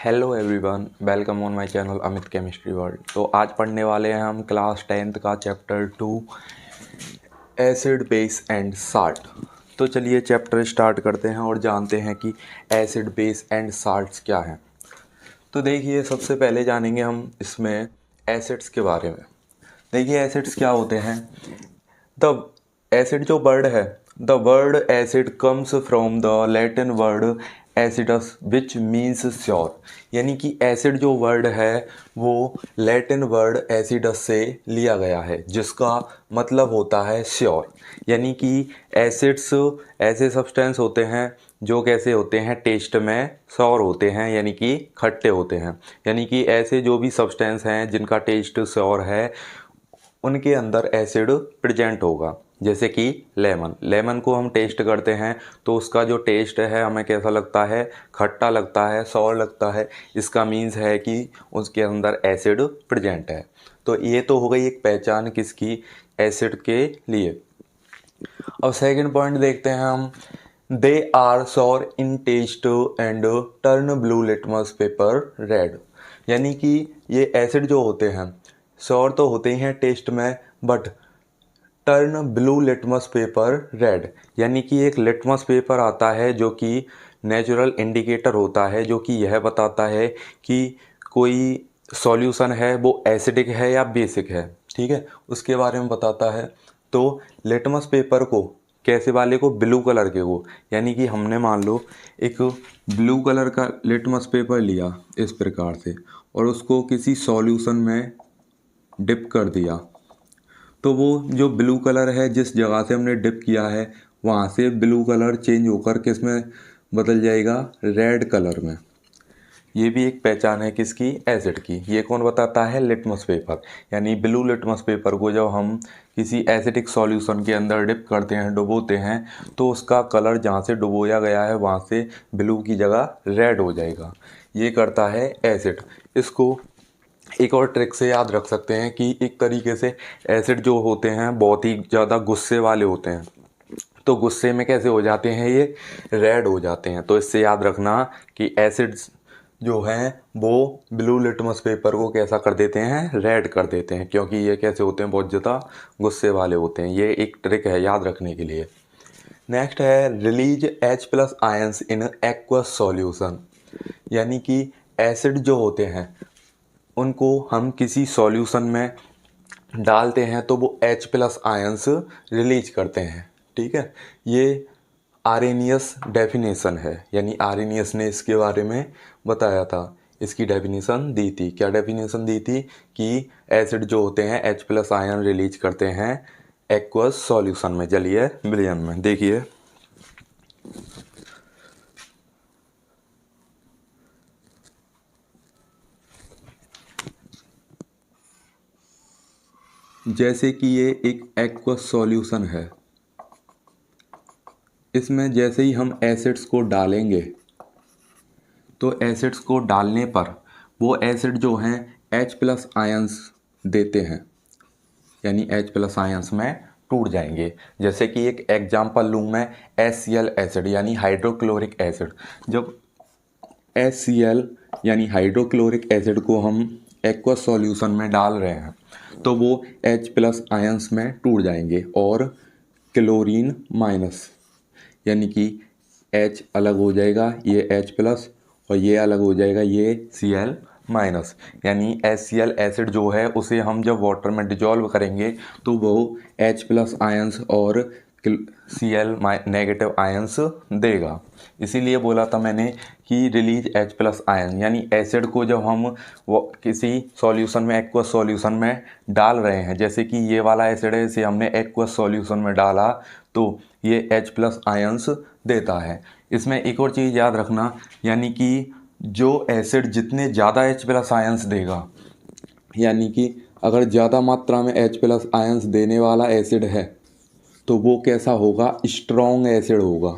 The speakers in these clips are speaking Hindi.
Hello everyone, welcome on my channel Amit chemistry world. तो आज पढ़ने वाले हैं हम क्लास 10th का chapter 2 acid base and salt. तो चलिए चैप्टर स्टार्ट करते हैं और जानते हैं कि एसिड बेस एंड साल्ट्स क्या हैं। तो देखिए, सबसे पहले जानेंगे हम इसमें एसिड्स के बारे में। देखिए एसिड्स क्या होते हैं। द एसिड जो वर्ड है, the word acid comes from the Latin word acidus which means sure. यानी कि एसिड जो वर्ड है वो लैटिन वर्ड एसिडस से लिया गया है, जिसका मतलब होता है श्योर। यानी कि एसिड्स ऐसे सब्सटेंस होते हैं जो कैसे होते हैं, टेस्ट में श्योर होते हैं, यानी कि खट्टे होते हैं। यानी कि ऐसे जो भी सब्सटेंस हैं जिनका टेस्ट श्योर है उनके अंदर एसिड प्रेजेंट होगा। जैसे कि लेमन को हम टेस्ट करते हैं तो उसका जो टेस्ट है हमें कैसा लगता है, खट्टा लगता है, सॉर लगता है। इसका मीन्स है कि उसके अंदर एसिड प्रेजेंट है। तो ये तो हो गई एक पहचान किसकी, एसिड के लिए। अब सेकंड पॉइंट देखते हैं हम। They are sour in taste and turn blue litmus paper red. यानी कि ये एसिड जो होते हैं सॉर तो होते ही हैं टेस्ट में, but turn blue litmus paper red. यानी कि एक लिटमस पेपर आता है जो कि नेचुरल इंडिकेटर होता है, जो कि यह बताता है कि कोई सॉल्यूशन है वो एसिडिक है या बेसिक है। ठीक है, उसके बारे में बताता है। तो लिटमस पेपर को कैसे वाले को, ब्लू कलर के को। यानी कि हमने मान लो एक ब्लू कलर का लिटमस पेपर लिया इस प्रकार से और उसको किसी सॉल्यूशन में डिप कर दिया, तो वो जो ब्लू कलर है जिस जगह से हमने डिप किया है वहाँ से ब्लू कलर चेंज होकर किस में बदल जाएगा, रेड कलर में। ये भी एक पहचान है किसकी, एसिड की। ये कौन बताता है, लिटमस पेपर। यानी ब्लू लिटमस पेपर को जब हम किसी एसिडिक सॉल्यूशन के अंदर डिप करते हैं, डुबोते हैं, तो उसका कलर जहाँ से डुबोया गया है वहाँ से ब्लू की जगह रेड हो जाएगा। ये करता है एसिड। इसको एक और ट्रिक से याद रख सकते हैं कि एक तरीके से एसिड जो होते हैं बहुत ही ज़्यादा गुस्से वाले होते हैं, तो गुस्से में कैसे हो जाते हैं, ये रेड हो जाते हैं। तो इससे याद रखना कि एसिड्स जो हैं वो ब्लू लिटमस पेपर को कैसा कर देते हैं, रेड कर देते हैं, क्योंकि ये कैसे होते हैं, बहुत ज़्यादा गुस्से वाले होते हैं। ये एक ट्रिक है याद रखने के लिए। नेक्स्ट है release H+ ions in aqueous solution. यानी कि एसिड जो होते हैं उनको हम किसी सॉल्यूशन में डालते हैं तो वो H+ आयंस रिलीज करते हैं। ठीक है, ये आरेनियस डेफिनेशन है। यानी आरेनियस ने इसके बारे में बताया था, इसकी डेफिनेशन दी थी। क्या डेफिनेशन दी थी कि एसिड जो होते हैं H+ आयन रिलीज करते हैं एक्वस सॉल्यूशन में, जलीय विलयन में। देखिए जैसे कि ये एक एक्वस सॉल्यूशन है, इसमें जैसे ही हम एसिड्स को डालेंगे तो एसिड्स को डालने पर वो एसिड जो हैं H+ आयंस देते हैं, यानी H+ आयंस में टूट जाएंगे। जैसे कि एक एग्जांपल लूँ मैं, HCl एसिड यानी हाइड्रोक्लोरिक एसिड। जब HCl यानी हाइड्रोक्लोरिक एसिड को हम एक्वस सॉल्यूशन में डाल रहे हैं तो वो H+ आयंस में टूट जाएंगे और क्लोरीन माइनस, यानी कि H अलग हो जाएगा, ये H+ और ये अलग हो जाएगा, ये Cl माइनस। यानी HCl एसिड जो है उसे हम जब वाटर में डिजॉल्व करेंगे तो वो H+ आयंस और Cl नेगेटिव आयंस देगा। इसीलिए बोला था मैंने कि रिलीज H+ आयन। यानी एसिड को जब हम वो किसी सॉल्यूशन में, एक्वस सॉल्यूशन में डाल रहे हैं, जैसे कि ये वाला एसिड है, इसे हमने एक्वस सॉल्यूशन में डाला तो ये H+ आयंस देता है। इसमें एक और चीज़ याद रखना, यानी कि जो एसिड जितने ज़्यादा H+ आयंस देगा, यानी कि अगर ज़्यादा मात्रा में H+ आयंस देने वाला एसिड है तो वो कैसा होगा, स्ट्रॉन्ग एसिड होगा।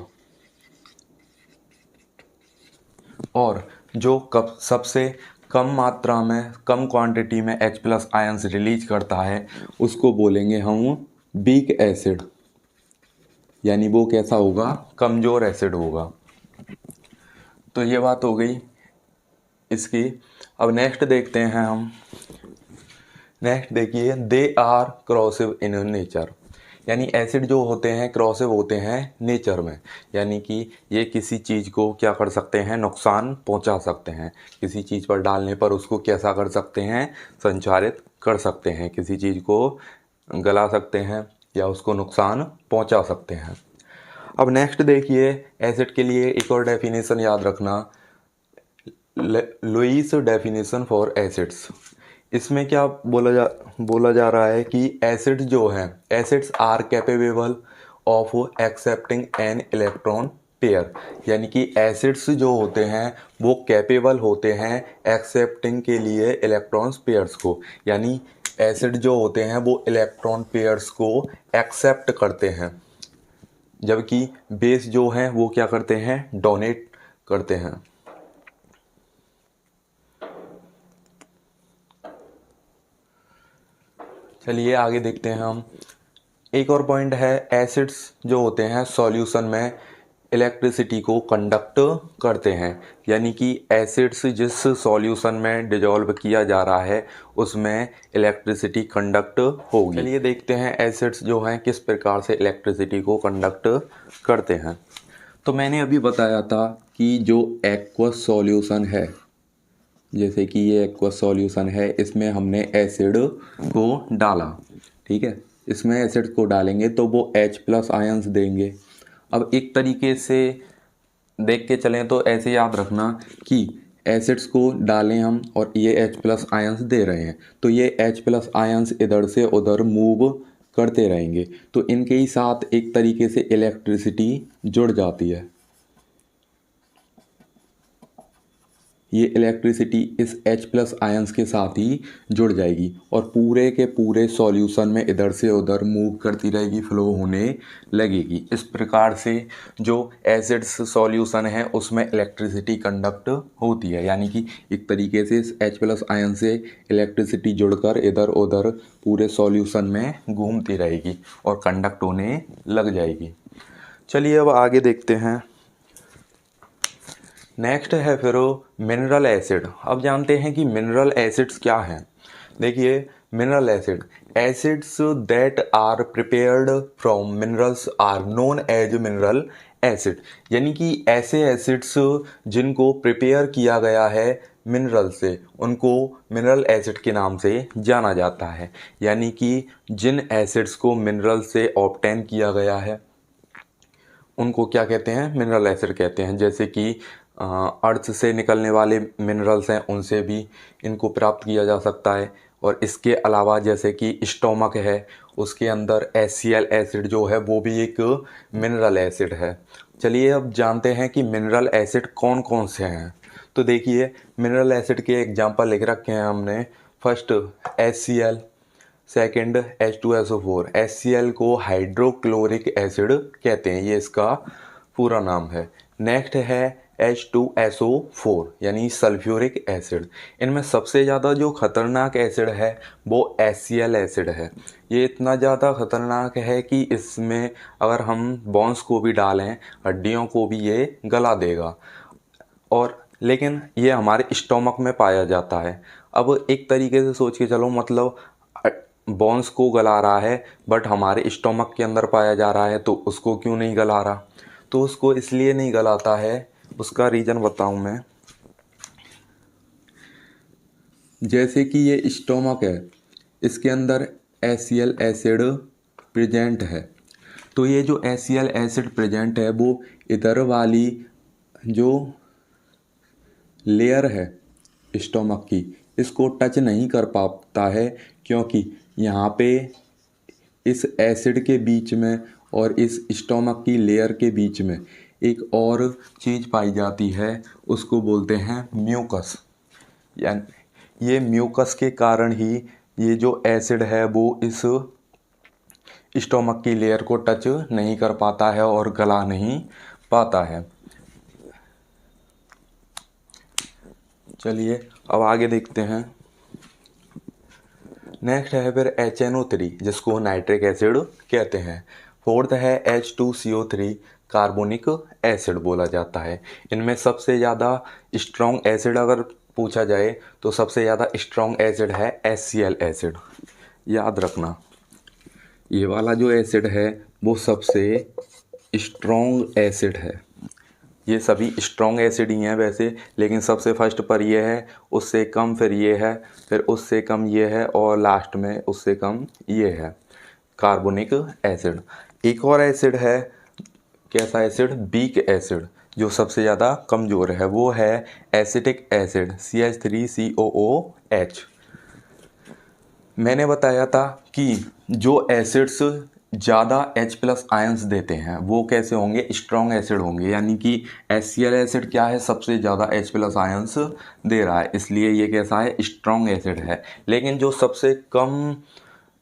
और जो कब सबसे कम मात्रा में, कम क्वांटिटी में H+ आयंस रिलीज करता है उसको बोलेंगे हम वीक एसिड, यानी वो कैसा होगा, कमज़ोर एसिड होगा। तो ये बात हो गई इसकी। अब नेक्स्ट देखते हैं हम। नेक्स्ट देखिए, दे आर क्रॉसिव इन नेचर, यानी एसिड जो होते हैं क्रॉसिव होते हैं नेचर में, यानी कि ये किसी चीज़ को क्या कर सकते हैं, नुकसान पहुंचा सकते हैं। किसी चीज़ पर डालने पर उसको कैसा कर सकते हैं, संचारित कर सकते हैं, किसी चीज़ को गला सकते हैं या उसको नुकसान पहुंचा सकते हैं। अब नेक्स्ट देखिए, एसिड के लिए एक और डेफिनेशन याद रखना, लुईस डेफिनेशन फॉर एसिड्स। इसमें क्या बोला जा रहा है कि एसिड जो हैं, acids are capable of accepting an electron pair, यानी कि एसिड्स जो होते हैं वो कैपेबल होते हैं एक्सेप्टिंग के लिए इलेक्ट्रॉन्स पेयर्स को, यानी एसिड जो होते हैं वो इलेक्ट्रॉन पेयर्स को एक्सेप्ट करते हैं, जबकि बेस जो हैं वो क्या करते हैं, डोनेट करते हैं। चलिए आगे देखते हैं हम। एक और पॉइंट है, एसिड्स जो होते हैं सॉल्यूशन में इलेक्ट्रिसिटी को कंडक्ट करते हैं, यानी कि एसिड्स जिस सॉल्यूशन में डिजॉल्व किया जा रहा है उसमें इलेक्ट्रिसिटी कंडक्ट होगी। चलिए देखते हैं एसिड्स जो हैं किस प्रकार से इलेक्ट्रिसिटी को कंडक्ट करते हैं। तो मैंने अभी बताया था कि जो एक्वस सॉल्यूशन है, जैसे कि ये एक्वस सॉल्यूशन है, इसमें हमने एसिड को डाला, ठीक है, इसमें एसिड को डालेंगे तो वो H+ आयंस देंगे। अब एक तरीके से देख के चलें तो ऐसे याद रखना कि एसिड्स को डालें हम और ये H+ आयंस दे रहे हैं, तो ये H+ आयंस इधर से उधर मूव करते रहेंगे, तो इनके ही साथ एक तरीके से इलेक्ट्रिसिटी जुड़ जाती है। ये इलेक्ट्रिसिटी इस H+ आयंस के साथ ही जुड़ जाएगी और पूरे के पूरे सॉल्यूशन में इधर से उधर मूव करती रहेगी, फ्लो होने लगेगी। इस प्रकार से जो एसिड्स सॉल्यूशन है उसमें इलेक्ट्रिसिटी कंडक्ट होती है, यानी कि एक तरीके से इस H+ आयन से इलेक्ट्रिसिटी जुड़कर इधर उधर पूरे सॉल्यूशन में घूमती रहेगी और कंडक्ट होने लग जाएगी। चलिए अब आगे देखते हैं। नेक्स्ट है फिर मिनरल एसिड। अब जानते हैं कि मिनरल एसिड्स क्या हैं। देखिए, mineral acid, acids that are prepared from minerals are known as mineral acid, यानी कि ऐसे एसिड्स जिनको प्रिपेयर किया गया है मिनरल से उनको मिनरल एसिड के नाम से जाना जाता है, यानी कि जिन एसिड्स को मिनरल से ऑब्टेन किया गया है उनको क्या कहते हैं, मिनरल एसिड कहते हैं। जैसे कि अर्थ से निकलने वाले मिनरल्स हैं उनसे भी इनको प्राप्त किया जा सकता है। और इसके अलावा जैसे कि स्टोमक है उसके अंदर HCl एसिड जो है वो भी एक मिनरल एसिड है। चलिए अब जानते हैं कि मिनरल एसिड कौन कौन से हैं। तो देखिए, मिनरल एसिड के एग्जांपल लिख रखे हैं हमने। First HCl, second H2SO4। HCl को हाइड्रोक्लोरिक एसिड कहते हैं, ये इसका पूरा नाम है। नेक्स्ट है H2SO4 यानी सल्फ्यूरिक एसिड। इनमें सबसे ज़्यादा जो खतरनाक एसिड है वो HCl एसिड है। ये इतना ज़्यादा खतरनाक है कि इसमें अगर हम बोन्स को भी डालें, हड्डियों को भी ये गला देगा, और लेकिन ये हमारे स्टोमक में पाया जाता है। अब एक तरीके से सोच के चलो, मतलब बोन्स को गला रहा है बट हमारे स्टोमक के अंदर पाया जा रहा है, तो उसको क्यों नहीं गला रहा? तो उसको इसलिए नहीं गलाता है, उसका रीज़न बताऊं मैं। जैसे कि ये स्टोमक है, इसके अंदर HCl एसिड प्रेजेंट है, तो ये जो HCl एसिड प्रेजेंट है वो इधर वाली जो लेयर है स्टोमक की इसको टच नहीं कर पाता है, क्योंकि यहाँ पे इस एसिड के बीच में और इस स्टोमक की लेयर के बीच में एक और चीज़ पाई जाती है, उसको बोलते हैं म्यूकस। यानी ये म्यूकस के कारण ही ये जो एसिड है वो इस स्टोमक की लेयर को टच नहीं कर पाता है और गला नहीं पाता है। चलिए अब आगे देखते हैं। नेक्स्ट है फिर HNO3 जिसको नाइट्रिक एसिड कहते हैं। फोर्थ है H2CO3 कार्बोनिक एसिड बोला जाता है। इनमें सबसे ज़्यादा स्ट्रॉन्ग एसिड अगर पूछा जाए तो सबसे ज़्यादा स्ट्रॉन्ग एसिड है HCl एसिड। याद रखना, ये वाला जो एसिड है वो सबसे स्ट्रॉन्ग एसिड है। ये सभी स्ट्रॉन्ग एसिड ही हैं वैसे, लेकिन सबसे फर्स्ट पर ये है, उससे कम फिर ये है, फिर उससे कम ये है और लास्ट में उससे कम ये है, कार्बोनिक एसिड। एक और एसिड है, कैसा एसिड? वीक एसिड, जो सबसे ज़्यादा कमज़ोर है, वो है एसिटिक एसिड CH3COOH। मैंने बताया था कि जो एसिड्स ज़्यादा H+ आयंस देते हैं वो कैसे होंगे? स्ट्रॉन्ग एसिड होंगे। यानी कि HCl एसिड क्या है? सबसे ज़्यादा H+ आयंस दे रहा है, इसलिए ये कैसा है? स्ट्रॉन्ग एसिड है। लेकिन जो सबसे कम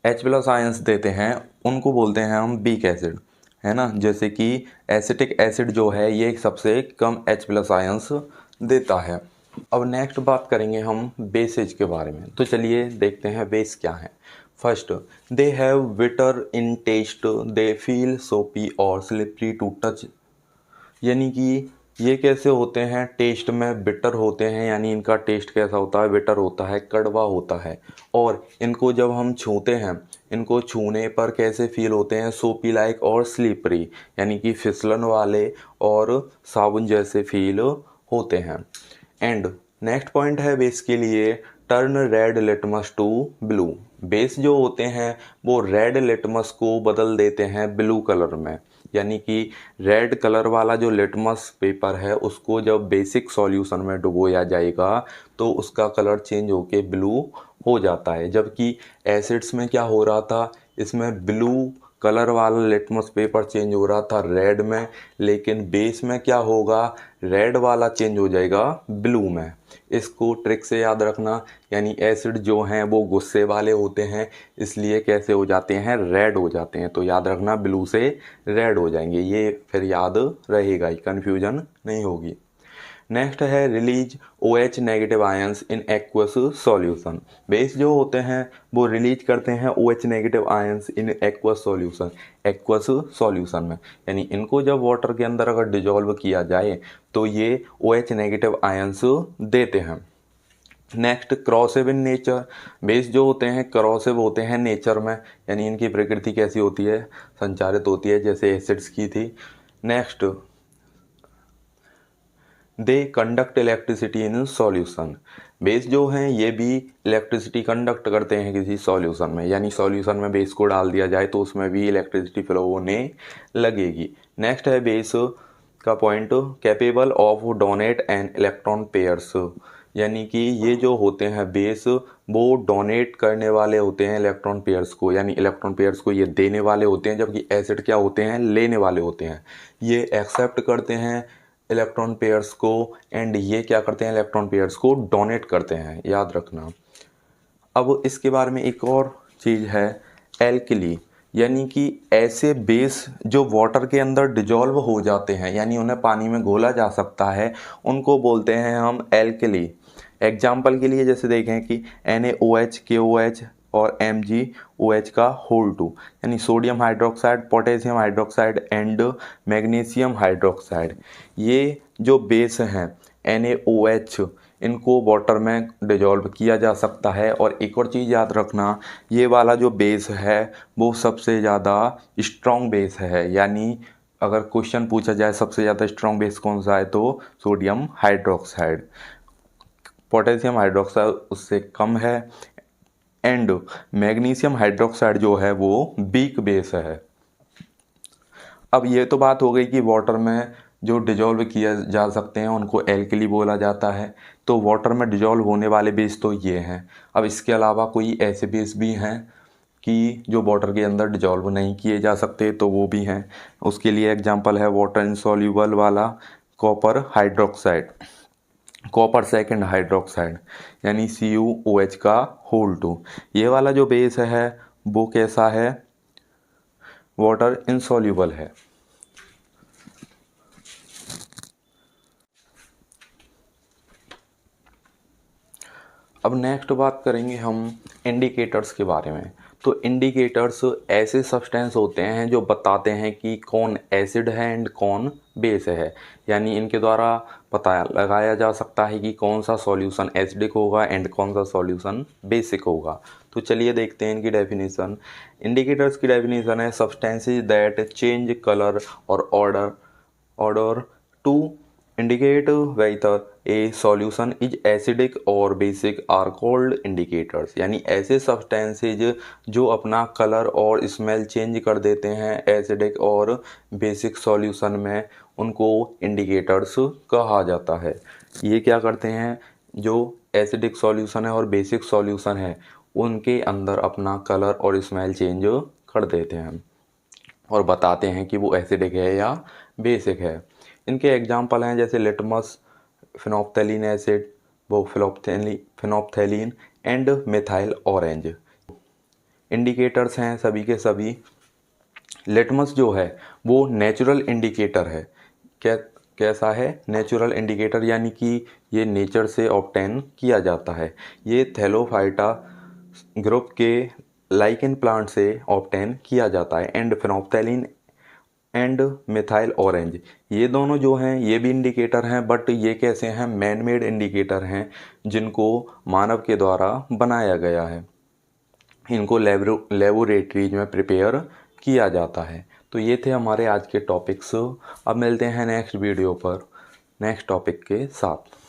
H+ आयंस देते हैं उनको बोलते हैं हम वीक एसिड, है ना। जैसे कि एसिटिक एसिड जो है ये सबसे कम H+ आयंस देता है। अब नेक्स्ट बात करेंगे हम बेसेज के बारे में। तो चलिए देखते हैं बेस क्या है। First, they have bitter in taste, they feel soapy और स्लिपरी टू टच। यानी कि ये कैसे होते हैं? टेस्ट में बिटर होते हैं, यानी इनका टेस्ट कैसा होता है? बिटर होता है, कड़वा होता है। और इनको जब हम छूते हैं, इनको छूने पर कैसे फील होते हैं? सोपी लाइक और स्लिपरी, यानी कि फिसलन वाले और साबुन जैसे फील होते हैं। एंड नेक्स्ट पॉइंट है बेस के लिए, turn red litmus to blue. Base जो होते हैं वो रेड लिटमस को बदल देते हैं ब्लू कलर में। यानी कि रेड कलर वाला जो लिटमस पेपर है उसको जब बेसिक सॉल्यूशन में डुबोया जाएगा तो उसका कलर चेंज होके ब्लू हो जाता है। जबकि एसिड्स में क्या हो रहा था? इसमें ब्लू कलर वाला लिटमस पेपर चेंज हो रहा था रेड में, लेकिन बेस में क्या होगा? रेड वाला चेंज हो जाएगा ब्लू में। इसको ट्रिक से याद रखना। यानी एसिड जो हैं वो गुस्से वाले होते हैं, इसलिए कैसे हो जाते हैं? रेड हो जाते हैं। तो याद रखना, ब्लू से रेड हो जाएंगे। ये फिर याद रहेगा ही, कन्फ्यूजन नहीं होगी। नेक्स्ट है release OH negative ions in aqueous solution. Base जो होते हैं वो रिलीज करते हैं OH negative ions in aqueous solution, aqueous solution में। यानी इनको जब वाटर के अंदर अगर डिजॉल्व किया जाए तो ये OH नेगेटिव आयंस देते हैं। Next, corrosive in nature. Base जो होते हैं क्रॉसिव होते हैं नेचर में, यानी इनकी प्रकृति कैसी होती है? संचारित होती है, जैसे एसिड्स की थी। Next, they conduct electricity in solution. Base जो हैं ये भी इलेक्ट्रिसिटी कंडक्ट करते हैं किसी सॉल्यूशन में, यानी सॉल्यूशन में बेस को डाल दिया जाए तो उसमें भी इलेक्ट्रिसिटी फ्लो होने लगेगी। नेक्स्ट है बेस का point, capable of donate and electron pairs. यानी कि ये जो होते हैं बेस वो डोनेट करने वाले होते हैं इलेक्ट्रॉन पेयर्स को, यानी इलेक्ट्रॉन पेयर्स को ये देने वाले होते हैं, जबकि एसिड क्या होते हैं? लेने वाले होते हैं। ये एक्सेप्ट करते हैं इलेक्ट्रॉन पेयर्स को एंड ये क्या करते हैं? इलेक्ट्रॉन पेयर्स को डोनेट करते हैं, याद रखना। अब इसके बारे में एक और चीज़ है, एल्कली। यानी कि ऐसे बेस जो वाटर के अंदर डिजॉल्व हो जाते हैं, यानी उन्हें पानी में घोला जा सकता है, उनको बोलते हैं हम एल्कली। एग्जाम्पल के लिए जैसे देखें कि NaOH, KOH और MgOH का होल 2, यानी sodium hydroxide, potassium hydroxide and magnesium hydroxide. ये जो बेस हैं NaOH, इनको वाटर में डिजॉल्व किया जा सकता है। और एक और चीज़ याद रखना, ये वाला जो बेस है वो सबसे ज़्यादा स्ट्रॉन्ग बेस है। यानी अगर क्वेश्चन पूछा जाए सबसे ज़्यादा स्ट्रॉन्ग बेस कौन सा है तो सोडियम हाइड्रोक्साइड। पोटेशियम हाइड्रोक्साइड उससे कम है एंड मैग्नीशियम हाइड्रोक्साइड जो है वो वीक बेस है। अब ये तो बात हो गई कि वाटर में जो डिजॉल्व किया जा सकते हैं उनको एल्कली बोला जाता है। तो वाटर में डिजॉल्व होने वाले बेस तो ये हैं। अब इसके अलावा कोई ऐसे बेस भी हैं कि जो वाटर के अंदर डिजॉल्व नहीं किए जा सकते, तो वो भी हैं। उसके लिए एग्जांपल है वाटर इनसॉल्यूबल वाला copper hydroxide, copper second hydroxide, यानी CuOH का होल 2। ये वाला जो बेस है वो कैसा है? वाटर इनसॉल्यूबल है। अब नेक्स्ट बात करेंगे हम इंडिकेटर्स के बारे में। तो इंडिकेटर्स ऐसे सब्सटेंस होते हैं जो बताते हैं कि कौन एसिड है एंड कौन बेस है, यानी इनके द्वारा पता लगाया जा सकता है कि कौन सा सॉल्यूशन एसिडिक होगा एंड कौन सा सॉल्यूशन बेसिक होगा। तो चलिए देखते हैं इनकी डेफिनेशन। इंडिकेटर्स की डेफिनेशन है substances that change colour in order to indicate whether a solution is acidic और basic are called indicators, यानी ऐसे सब्सटेंसेज जो अपना कलर और स्मेल चेंज कर देते हैं एसिडिक और बेसिक सॉल्यूशन में, उनको इंडिकेटर्स कहा जाता है। ये क्या करते हैं, जो एसिडिक सॉल्यूशन है और बेसिक सॉल्यूशन है उनके अंदर अपना कलर और स्मेल चेंज कर देते हैं और बताते हैं कि वो एसिडिक है या बेसिक है। इनके एग्जाम्पल हैं जैसे लिटमस, फिनोप्थेलिन एसिड, वो फिनोप्थेलिन एंड मिथाइल ऑरेंज। इंडिकेटर्स हैं सभी के सभी। लिटमस जो है वो नेचुरल इंडिकेटर है। कैसा है, नेचुरल इंडिकेटर, यानी कि ये नेचर से ऑब्टेन किया जाता है। ये थैलोफाइटा ग्रुप के लाइकेन प्लांट से ऑब्टेन किया जाता है। एंड फिनोप्थेलिन एंड मिथाइल ऑरेंज, ये दोनों जो हैं ये भी इंडिकेटर हैं, बट ये कैसे हैं, मैन मेड इंडिकेटर हैं जिनको मानव के द्वारा बनाया गया है। इनको लेबोरेटरीज में प्रिपेयर किया जाता है। तो ये थे हमारे आज के टॉपिक्स। अब मिलते हैं नेक्स्ट वीडियो पर नेक्स्ट टॉपिक के साथ।